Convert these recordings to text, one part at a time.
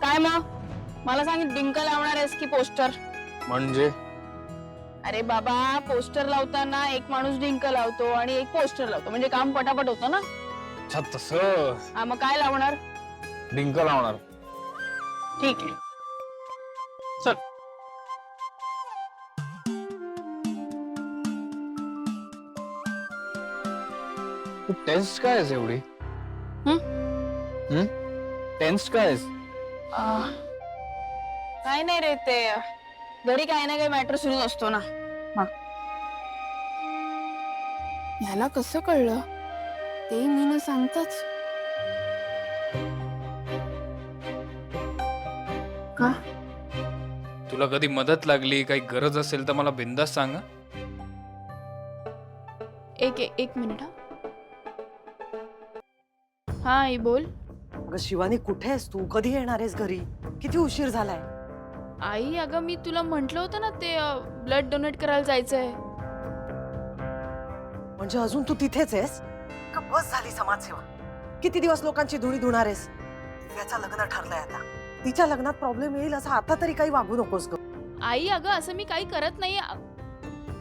काय मग मला सांग, डिंक लावणार आहेस की पोस्टर? म्हणजे अरे बाबा, पोस्टर लावताना एक माणूस डिंक लावतो आणि एक पोस्टर लावतो, म्हणजे काम पटापट होतं ना. अच्छा तसं. हा, मग काय लावणार? डिंक लावणार. ठीक आहे, चल. टेन्स काय आहेस एवढी? टेन्स काय आहेस? काय नाही रे, ते घरी काही ना काही मॅटर सुरू असतो ना. ह्याला कसं कळलं ते मी न सांगताच? का? तुला कधी मदत लागली, काही गरज असेल तर मला बिंदास सांगा. एक मिनिट. हा आई बोल. अगं शिवानी, कुठे आहेस तू? कधी येणार आहेस घरी? किती उशीर झालाय? आई, अगं मी तुला म्हंटल होतं ना, ते ब्लड डोनेट करायला जायचंय. म्हणजे अजून तू तिथेच आहेस का? बस झाली समाजसेवा. किती दिवस लोकांची धुणी धुणार आहेस? दिव्याचं लग्न ठरलंय आता. तिच्या लग्नात प्रॉब्लेम येईल असं आता तरी काही वागू नकोस ग. आई, अगं असं मी काही करत नाही.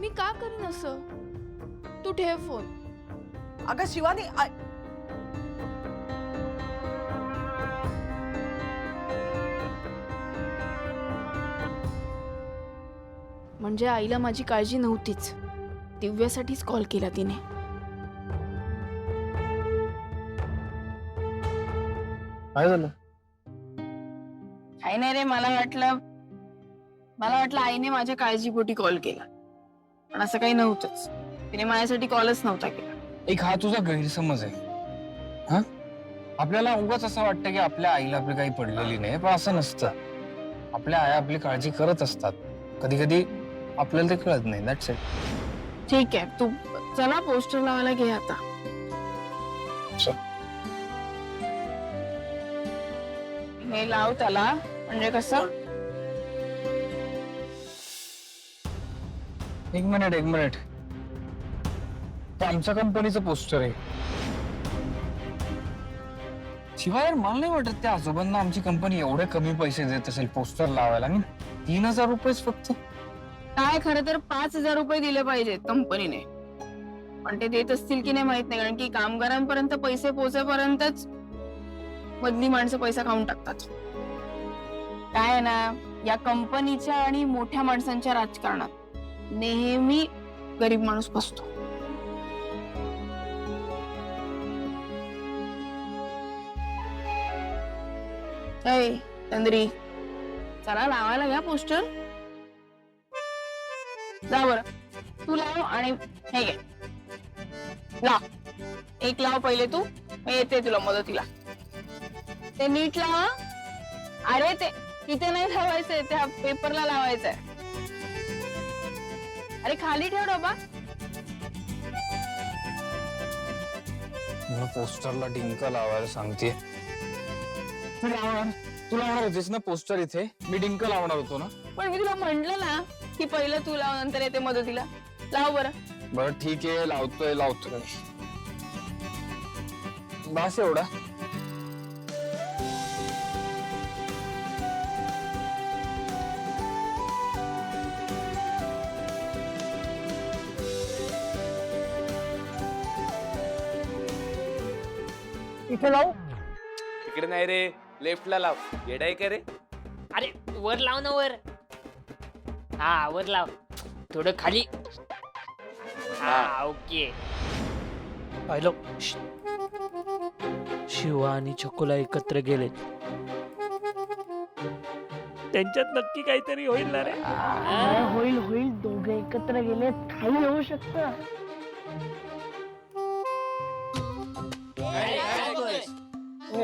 मी का करीन असं? तू ठेव फोन. अगं शिवानी, म्हणजे आईला माझी काळजी नव्हतीच. दिव्यासाठीच कॉल केला तिने. काय झालं? काही नाही रे, मला वाटलं आईने माझ्या काळजीपोटी कॉल केला, पण असं काही नव्हतंच. तिने माझ्यासाठी कॉलच नव्हता केला. एक हा तुझा गैरसमज आहे. हा, आपल्याला उगाच असं वाटतं की आपल्या आईला आपली काही पडलेली नाही, पण असं नसतं. आपल्या आया आपली काळजी करत असतात. कधी कधी आपल्याला ते कळत नाही. That's it. ठीक आहे, तू चला पोस्टर लावायला घे आता. हे लाव त्याला, म्हणजे कसं. एक मिनिट. ते आमच्या कंपनीचं पोस्टर आहे. शिवाय मला नाही वाटत त्या आजोबांना आमची कंपनी एवढे कमी पैसे देत असेल पोस्टर लावायला. आणि 3000 रुपयेच फक्त. काय, खरं तर 5000 रुपये दिले पाहिजेत कंपनीने, पण ते देत असतील की नाही माहित नाही. कारण की कामगारांपर्यंत पैसे पोहोचेपर्यंतच मधली माणसं पैसा खाऊन टाकतात. काय आहे ना, या कंपनीच्या आणि मोठ्या माणसांच्या राजकारणात नेहमी गरीब माणूस फसतो. चंद्री, चला लावायला घ्या पोस्टर. जा बरं, तू लाव आणि हे घे लाव. एक लाव पहिले तू, मी येते तुला मदतीला. ते नीट लावा. अरे ते तिथे नाही लावायचंय, त्या पेपरला लावायचंय. अरे खाली ठेव डबा. पोस्टरला डिंक लावायला सांगते. तू लावणार होतीस ना पोस्टर इथे? मी डिंक लावणार होतो ना. पण मी तुला म्हंटल ना की पहिलं तू लाव, नंतर येते मदतीला. लाव बरं. बरं ठीक आहे, लावतोय. बस एवढा. इथे लावू? तिकडे नाही रे, लेफ्टला लाव. येडाय का रे? अरे वर लाव ना, वर. हा, वर लाव. थोडं खाली. हा, ओके. पाहिलं, शिवा आणि चकोला एकत्र गेले. त्यांच्यात नक्की काहीतरी होईल ना रे. होईल. दोघे एकत्र गेले, काही होऊ शकतं.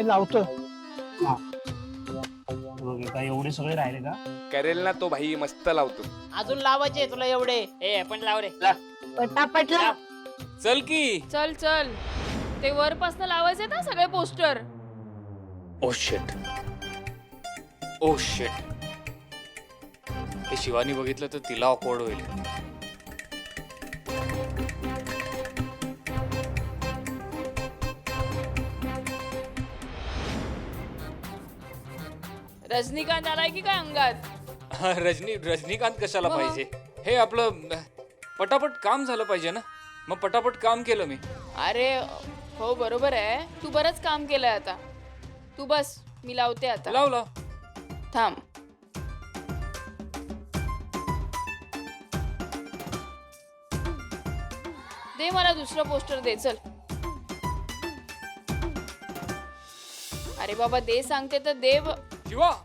लावतो. काय एवढे सगळे राहिले का? करेल ना तो भाई, मस्त लावतो. अजून लावायचे तुला एवढे. ए पण लाव रे. पटापट लाव. चल की. चल ते वरपासून लावायचे ना सगळे पोस्टर. Oh shit. हे शिवानी बघितलं तर तिला ऑकवर्ड होईल. रजनीकांत आलाय की काय अंगात? रजनीकांत कशाला मग? पाहिजे? हे आपलं पटापट काम झालं पाहिजे ना, मग पटापट काम केलं मी. अरे हो बरोबर आहे, तू बरंच काम केलंय आता. तू बस, मी लावते आता. लाव लाव. थांब. दे मला दुसरं पोस्टर दे, चल. अरे बाबा दे सांगते तर दे. शिवा, तू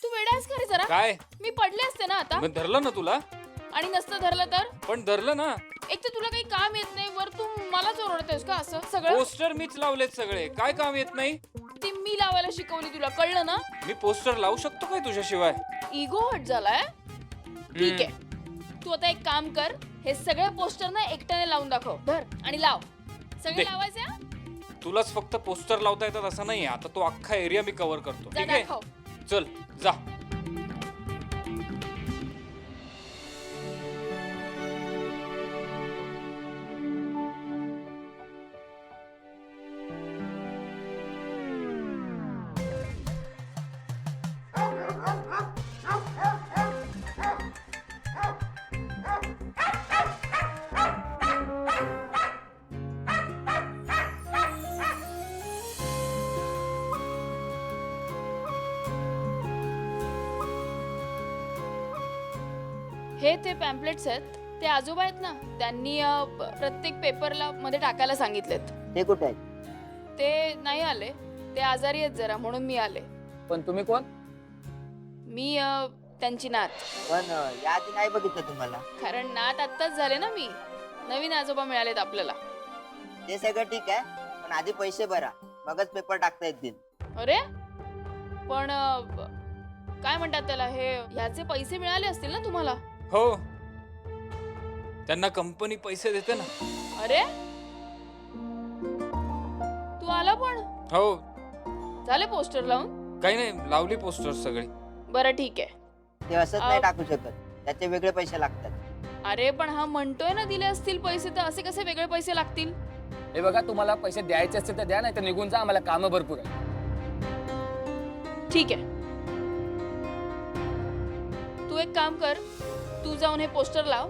वेडायस का रे जरा? काय? मी पडले असते ना आता. मग धरलं ना तुला? आणि नसतं धरलं तर? पण धरलं ना. एक तर तुला काही काम येत नाही, वर तू मलाच ओरडतेस का असं सगळं? पोस्टर मीच लावलेत सगळे, काय काम येत नाही? ती मी लावायला शिकवली तुला, कळलं ना? मी पोस्टर लावू शकतो काय तुझ्याशिवाय? इगो हट झालाय. ठीक आहे, तू आता एक काम कर, हे सगळे पोस्टर ना एकट्याने लावून दाखव. धर आणि लाव. सगळे दे. लावायचे हा? तुलाच फक्त पोस्टर लावता येतात असं नाहीये, आता तो अख्खा एरिया मी कव्हर करतो. जा ठीक आहे, दाखव. चल जा. हे ते पॅम्पलेट्स आहेत, ते आजोबा आहेत ना, त्यांनी प्रत्येक पेपरला मध्ये टाकायला सांगितलेत. ते कुठे आहेत? ते नाही आले, ते आजारी आहेत जरा, म्हणून मी आले. पण तुम्ही कोण? मी त्यांची नात. पण याआधी नाही बघितलं तुम्हाला. कारण नात आत्ताच झाले ना मी. नवीन आजोबा मिळालेत आपल्याला. ते सगळं ठीक आहे, पण आधी पैसे भरा, मगच पेपर टाकता येतील. अरे पण काय म्हणतात त्याला, हे ह्याचे पैसे मिळाले असतील ना तुम्हाला? हो, त्यांना कंपनी पैसे देते ना. अरे तू आला पण? हो, झाले पोस्टर लावून? काही नाही, लावली पोस्टर सगळी. बरं ठीक आहे. ते असंच नाही टाकू शकत, त्याचे वेगळे पैसे लागतात. अरे पण हा म्हणतोय ना दिले असतील पैसे, तर असे कसे वेगळे पैसे लागतील? हे बघा, तुम्हाला पैसे द्यायचे असतील तर द्या, नाही तर निघून जा, आम्हाला कामं भरपूर आहे. ठीक आहे, तू एक काम कर, तू जाऊन हे पोस्टर लाव,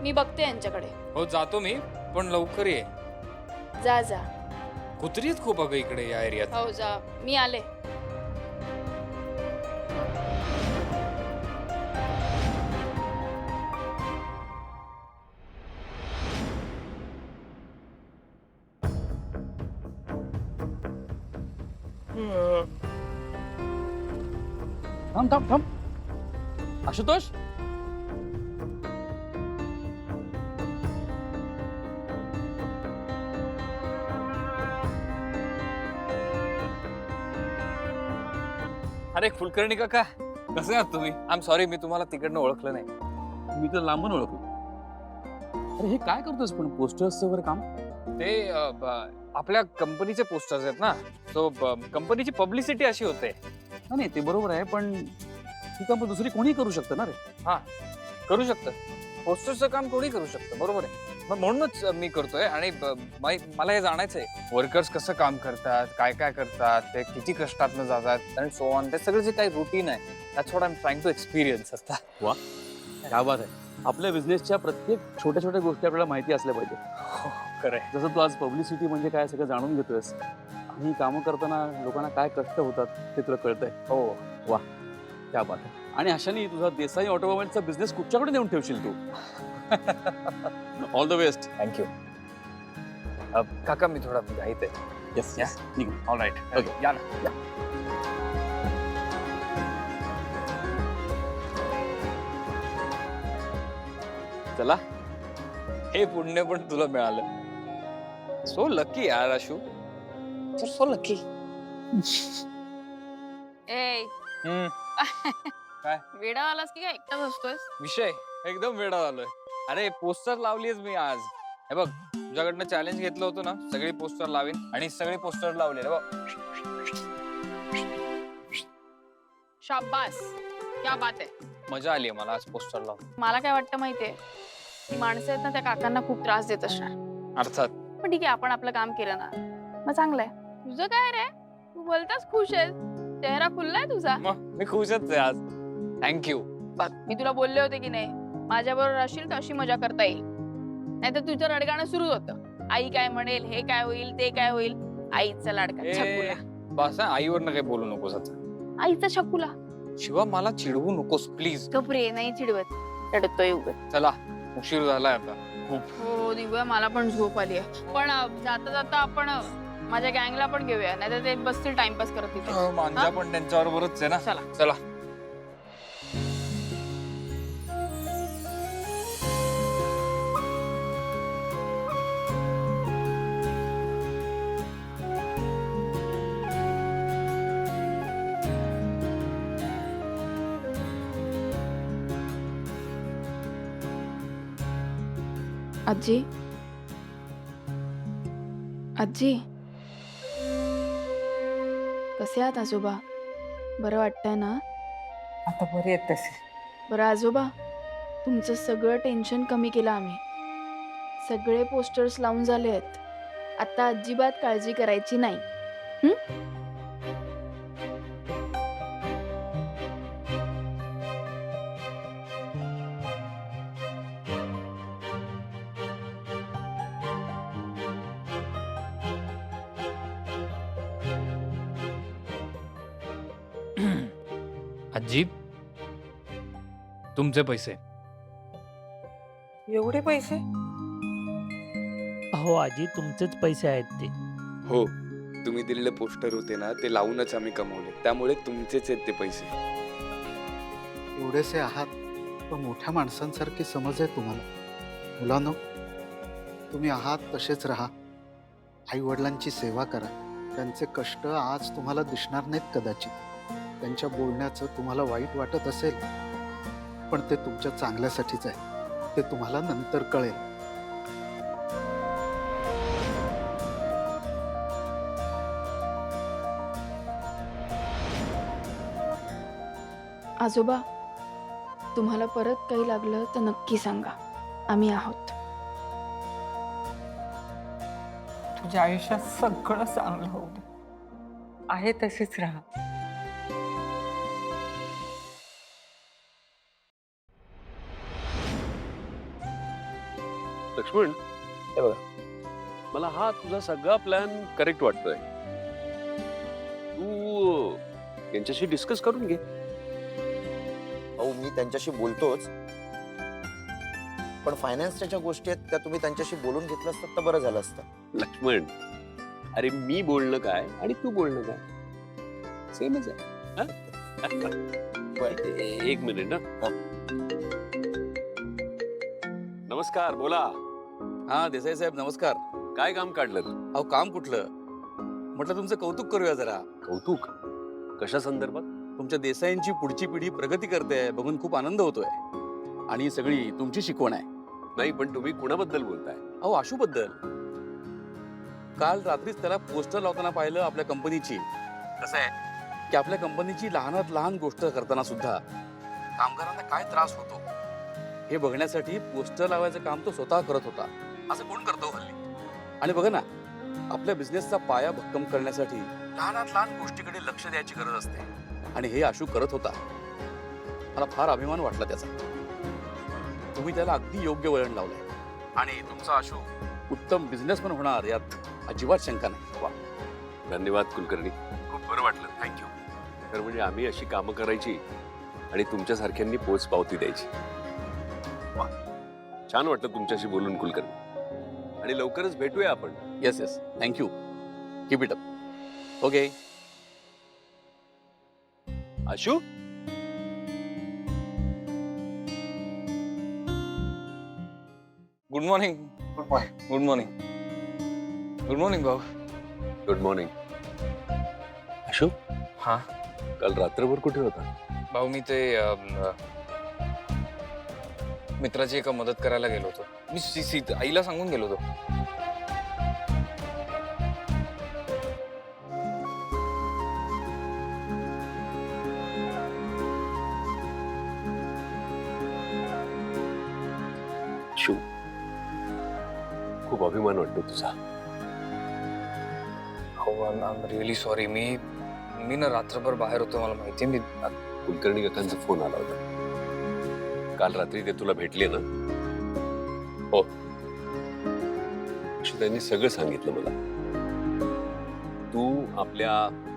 मी बघते यांच्याकडे. हो जातो मी, पण लवकर ये. जा जा. कुत्री आहेत खूप अगं इकडे या एरियात. हो जा, मी आले. थांब थांब थांब, आशुतोष. अरे कुलकर्णी काका, कसे आहात तुम्ही? आय एम सॉरी, मी तुम्हाला तिकडनं ओळखलं नाही. मी तर लांबून ओळखलो. अरे हे काय करतोस पण पोस्टर्सचं वगैरे काम? ते आपल्या कंपनीचे पोस्टर्स आहेत ना, सो कंपनीची पब्लिसिटी अशी होते. नाही ते बरोबर आहे, पण ही काम दुसरी कोणी करू शकतं ना रे. करू शकतं, पोस्टरचं काम कोणी करू शकतं, बरोबर आहे. मग म्हणूनच मी करतोय. आणि मला हे जाणायचंय, वर्कर्स कसं काम करतात, काय काय करतात, ते किती कष्टातनं जातात आणि सो ऑन. ते सगळं जे काही रुटीन आहे, that's what I am trying to experience आता. वा, क्या बात आहे. आपल्या बिझनेसच्या प्रत्येक छोट्या छोट्या गोष्टी आपल्याला माहिती असल्या पाहिजे. खरंय. जसं तू आज पब्लिसिटी म्हणजे काय सगळं जाणून घेतोयस, आणि ही कामं करताना लोकांना काय कष्ट होतात ते तुला कळतंय. हो, वा, क्या बात आहे. आणि अशाने तुझा देसाई ऑटोमोबाईलचा बिझनेस कुठच्याकडे नेऊन ठेवशील तू. All the best. थँक्यू. काका मी थोडा घाईत आहे. Yes yes, all right. Okay, या ना, या. चला, हे पुण्य पण तुला मिळालं. सो लकी यार आशू, सो लकी. ए काय? वेडा आलास की काय एकटाच असतोय? विषय एकदम वेडा झालोय. अरे पोस्टर लावलीच मी आज. हे बघ, तुझ्याकडनं चॅलेंज घेतलं होतं ना, सगळी पोस्टर लावेन आणि सगळी पोस्टर लावलेले बघ. शाबास, क्या बात आहे. मजा आली मला आज पोस्टर लावून. मला काय वाटतं माहितीये, ती माणसं आहेत ना त्या काकांना खूप त्रास देत असणार. अर्थात. पण ठीक आहे, आपण आपलं काम केलं ना, मग चांगलंय. तुझं काय रे, तू बोलतास खुश आहेस, चेहरा खुललाय तुझा. मग मी खुशच आहे आज. थँक्यू. बघ, मी तुला बोलले होते की नाही, माझ्या बरोबर असशील तर अशी मजा करता येईल. नाहीतर तुझं रडगाणं सुरूच होतं. आई काय म्हणेल, हे काय होईल, ते काय होईल. आईचा लाडका छकुला. बस आईवर ना काही बोलू नकोस आता. आईचा छकुला. शिवा मला चिडवू नकोस प्लीज. कपरे नाही चिडवत, रडतोय उगत. चला उशीर झालाय आता. हो निघूया, मला पण झोप आली आहे. पण जाता जाता आपण माझ्या गँगला पण घेऊया, नाहीतर ते बसतील टाइमपास करत तिथे. मांजा पण त्यांच्याबरोबरच आहे ना. चला. चला. आजी, आजी, कसे आहात आजोबा? बरं वाटतंय ना? आता बरी येत तसे. बरं आजोबा, तुमचं सगळं टेन्शन कमी केलं आम्ही. सगळे पोस्टर्स लावून झाले आहेत. आता अजिबात काळजी करायची नाही. आजी, तुमचे पैसे. एवढे पैसे? अहो आजी, तुमचेच पैसे आहेत ते. हो, तुम्ही दिलेले पोस्टर होते ना, ते लावूनच आम्ही कमवले, त्यामुळे तुमचेच आहेत ते पैसे. एवढेसे आहात पण मोठ्या माणसांसारखी समज आहे तुम्हाला. मुलांनो, तुम्ही आहात तसेच राहा. आई वडिलांची सेवा करा. त्यांचे कष्ट आज तुम्हाला दिसणार नाहीत कदाचित. त्यांच्या बोलण्याचं तुम्हाला वाईट वाटत असेल, पण ते तुमच्या चांगल्यासाठीच आहे. ते तुम्हाला नंतर कळेल. आजोबा, तुम्हाला परत काही लागलं तर नक्की सांगा, आम्ही आहोत. तुझ्या आयुष्यात सगळं चांगलं होऊ दे. आहे तशीच राहा. लक्ष्मण, हे बघा, मला हा तुझा सगळा प्लॅन करेक्ट वाटतोय. तू यांच्याशी डिस्कस करून घे. अहो, मी त्यांच्याशी बोलतोच, पण फायनान्सच्या ज्या गोष्टी आहेत त्या तुम्ही त्यांच्याशी बोलून घेतलं असतं तर बरं झालं असतं. लक्ष्मण, अरे मी बोलणं काय आणि तू बोलणं काय सेमच आहे. एक मिनिट ना. नमस्कार, बोला. हा देसाई साहेब नमस्कार. काय काम काढलं? अहो काम कुठलं, म्हटलं तुमचं कौतुक करूया जरा. कौतुक कशा संदर्भात? तुमच्या देसाईंची पुढची पिढी प्रगती करते बघून खूप आनंद होतोय. आणि सगळी तुमची शिकवण आहे. नाही, पण तुम्ही कुणाबद्दल बोलताय? अहो आशू बद्दल. काल रात्रीच त्याला पोस्टर लावताना पाहिलं आपल्या कंपनीची. कसं आहे की आपल्या कंपनीची लहानात लहान गोष्ट करताना सुद्धा कामगारांना काय त्रास होतो हे बघण्यासाठी पोस्टर लावायचं काम तो स्वतः करत होता. असं कोण करतो हल्ली? आणि बघा ना, आपल्या बिझनेसचा पाया भक्कम करण्यासाठी लहानात लहान गोष्टीकडे लक्ष द्यायची गरज असते. आणि हे आशू करत होता. मला फार अभिमान वाटला त्याचा. तुम्ही त्याला अगदी योग्य वळण लावलंय. आणि तुमचा आशू उत्तम बिझनेसमॅन होणार यात अजिबात शंका नाही. वा, धन्यवाद कुलकर्णी, खूप बरं वाटलं. थँक्यू. तर म्हणजे आम्ही अशी कामं करायची आणि तुमच्यासारख्यांनी पोच पावती द्यायची. वा, छान वाटलं तुमच्याशी बोलून कुलकर्णी. आणि लवकरच भेटूया आपण. Yes yes, thank you. Keep it up. Okay. Ashu, good morning. Good morning. Good morning भाऊ. Good morning. आशू, हा काल रात्रभर कुठे होता? भाऊ, मी ते मित्राची एका मदत करायला गेलो होतो. मी आईला सांगून गेलो होतो. खूप अभिमान वाटतो तुझा. हो आय एम रिअली सॉरी. मी ना रात्रभर बाहेर होतो, मला माहिती. मी कुलकर्णी काकांचा फोन आला होता काल रात्री. ते तुला भेटले ना? हो. त्यांनी सगळं सांगितलं मला. तू आपल्या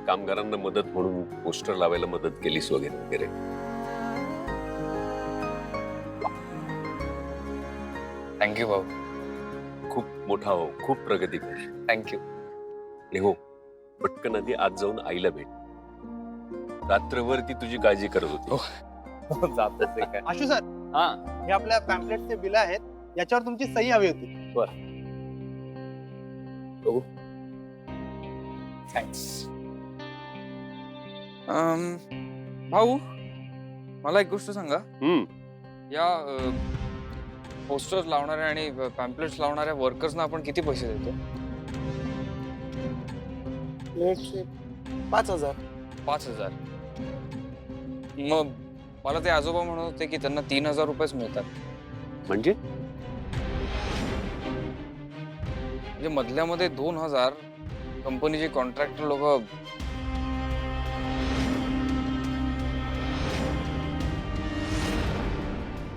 कामगारांना मदत म्हणून पोस्टर लावायला मदत केलीस वगैरे वगैरे. थँक्यू भाऊ. खूप मोठा हो, खूप प्रगती कर. थँक्यू. आणि हो, पटकन आधी आज जाऊन आईला भेट. रात्रभर ती तुझी काळजी करत होती. जातच आहे काय. आशू सर, हा हे आपल्या पॅम्पलेटचे बिल आहेत, याच्यावर तुमची सही हवी होती. थँक्स. भाऊ मला एक गोष्ट सांगा. या पोस्टर्स लावणाऱ्या आणि पॅम्पलेट्स लावणाऱ्या वर्कर्सना आपण किती पैसे देतो? 5,000. 5,000. मग मला ते आजोबा म्हणत होते की त्यांना 3,000 रुपयेच मिळतात. म्हणजे मधल्यामध्ये 2,000 कंपनीचे कॉन्ट्रॅक्टर लोक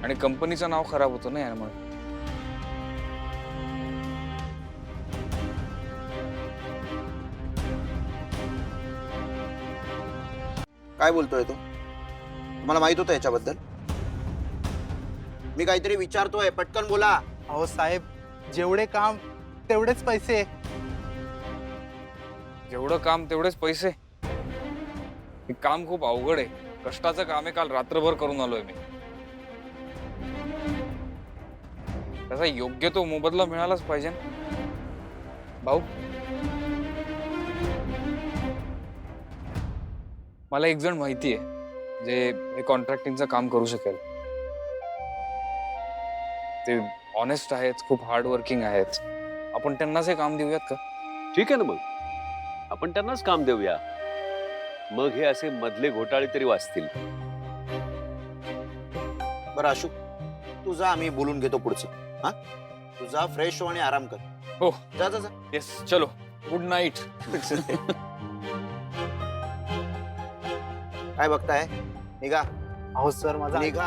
आणि कंपनीचं नाव खराब होतं ना यामुळे. काय बोलतोय तो? तुम्हाला माहित होतं याच्याबद्दल? मी काहीतरी विचारतोय, पटकन बोला. अहो साहेब, जेवढे काम तेवढेच पैसे. जेवढं काम तेवढेच पैसे? हे काम खूप अवघड आहे, कष्टाचं काम आहे. काल रात्रभर करून आलोय मी. त्याचा योग्य तो मोबदला मिळालाच पाहिजे भाऊ. मला एक जण माहिती आहे जे हे कॉन्ट्रॅक्टिंगचं काम करू शकेल. ते ऑनेस्ट आहेत, खूप हार्ड वर्किंग आहेत. आपण त्यांनाच हे काम देऊयात का? ठीक आहे ना, मग आपण त्यांनाच काम देऊया. मग हे असे मधले घोटाळे तरी वाचतील. बरं आशू, तुझा आम्ही बोलून घेतो पुढचं. हा, तुझा फ्रेश हो आणि आराम कर. हो, जा जा जा. येस, चलो, गुड नाईट. काय बघताय? निघा. अहो सर, माझा निघा.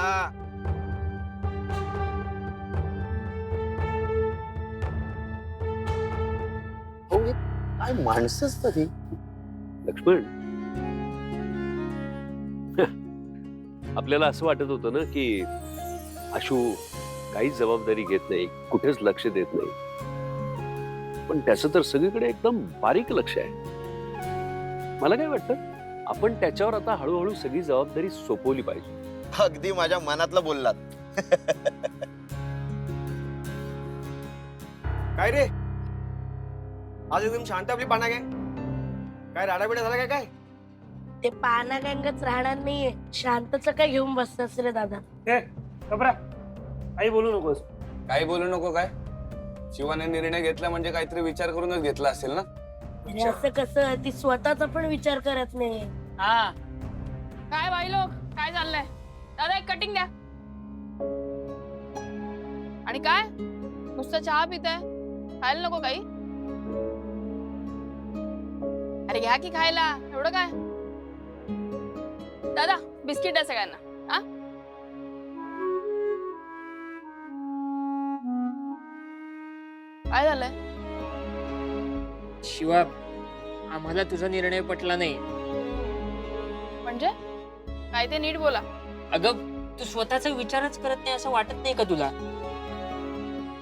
हो, हे काय माणसं असतात ही. लक्ष्मण, आपल्याला असं वाटत होतं ना की आशू काहीच जबाबदारी घेत नाही, कुठेच लक्ष देत नाही. पण त्याचं तर सगळीकडे एकदम बारीक लक्ष आहे. मला काय वाटतं, आपण त्याच्यावर आता हळूहळू सगळी जबाबदारी सोपवली पाहिजे. अगदी माझ्या मनातलं बोललात. काय रे, आज एकदम शांत आपली पाना काय राडाबिडा झाला काय? काय ते पाना गंगच राहणार नाहीये. शांतच काय घेऊन बसतास रे दादा? काही बोलू नकोस. काही बोलू नको. काय शिवाने निर्णय घेतला म्हणजे काहीतरी विचार करूनच घेतला असेल ना? अरे असं कसं? ती स्वतःचा पण विचार करत नाही. हा काय बाई लोक, काय चाललंय? दादा एक कटिंग द्या. आणि काय नुसतं चहा पिताय, खायला नको काही? अरे घ्या की खायला. एवढं काय दादा, बिस्किट आहे सगळ्यांना. हा काय झालंय? शिवा, आम्हाला तुझा निर्णय पटला नाही. म्हणजे काय ते नीट बोला. अगं, तू स्वतःचा विचारच करत नाही असं वाटत नाही का तुला?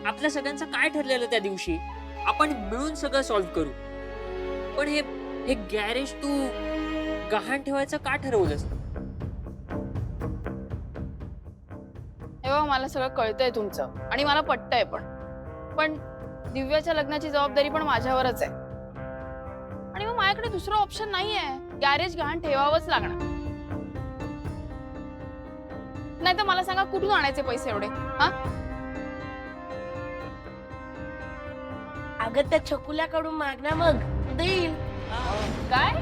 आपल्या सगळ्यांचं काय ठरलेलं त्या दिवशी? आपण मिळून सगळं सॉल्व्ह करू. पण हे गॅरेज तू गहाण ठेवायचं का ठरवलंस? हे बघ, मला सगळं कळतंय तुमचं आणि मला पटतंय. पण दिव्याच्या लग्नाची जबाबदारी पण माझ्यावरच आहे. आणि मग माझ्याकडे दुसरं ऑप्शन नाहीये. गॅरेज गहाण ठेवावंच लागणार. नाही तर मला सांगा, कुठून आणायचे पैसे एवढे? हा, अगं त्या छकुल्याकडून मागण्या, मग देईल. काय?